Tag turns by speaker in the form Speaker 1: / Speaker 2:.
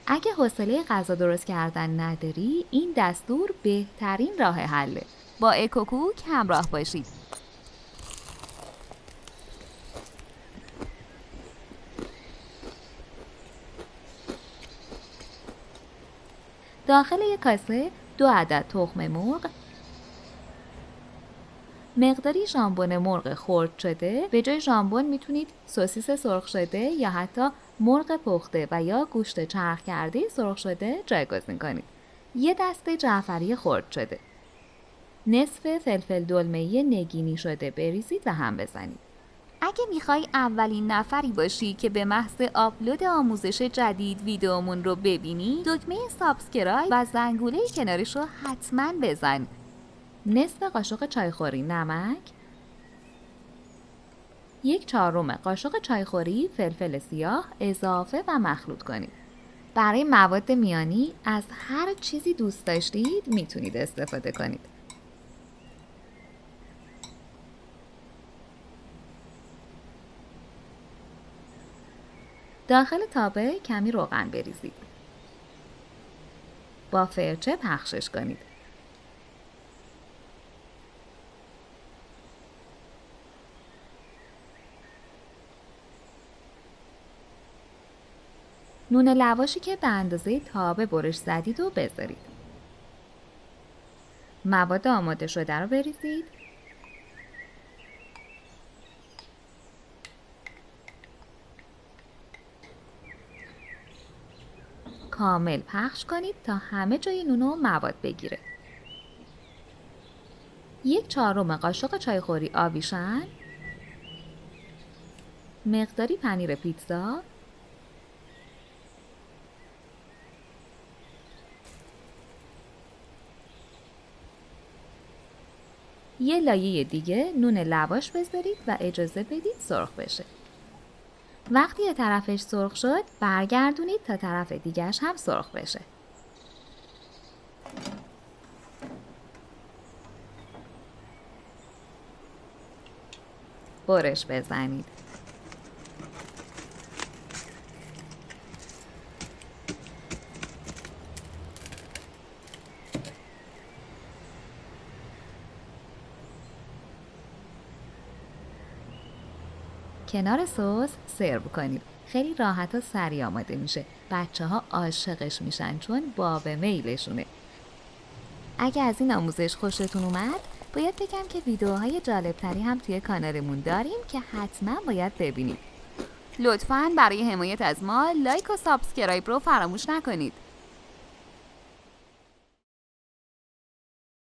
Speaker 1: اگه حوصله غذا درست کردن نداری، این دستور بهترین راه حله. با اکوکوک همراه باشید. داخل یک کاسه 2 عدد تخم مرغ، مقداری ژامبون مرغ خرد شده. به جای ژامبون میتونید سوسیس سرخ شده یا حتی مرغ پخته و یا گوشت چرخ کرده سرخ شده جایگزین کنید. 1 دسته جعفری خرد شده. نصف فلفل دلمه‌ای نگینی شده بریزید و هم بزنید. اگه میخوای اولین نفری باشی که به محض آپلود آموزش جدید ویدیومون رو ببینی، دکمه سابسکرایب و زنگوله کنارش رو حتما بزن. نصف قاشق چایخوری نمک، 1/4 قاشق چایخوری فلفل سیاه اضافه و مخلوط کنید. برای مواد میانی از هر چیزی دوست داشتید میتونید استفاده کنید. داخل تابه کمی روغن بریزید. با فرچه پخشش کنید. نون لواشی که به اندازه تابه برش زدید و بذارید. مواد آماده شده رو بریزید. کامل پخش کنید تا همه جای نون و مواد بگیره. 1/4 قاشق چایخوری آویشن، مقداری پنیر پیتزا، یه لایه دیگه نون لواش بذارید و اجازه بدید سرخ بشه. وقتی یه طرفش سرخ شد برگردونید تا طرف دیگرش هم سرخ بشه. برش بزنید. کنار سس سرو کنید. خیلی راحت و سریع آماده میشه. بچه‌ها عاشقش میشن چون باب میلشونه. اگه از این آموزش خوشتون اومد، باید بگم که ویدیوهای جالبتری هم توی کانالمون داریم که حتما باید ببینید. لطفاً برای حمایت از ما لایک و سابسکرایب رو فراموش نکنید.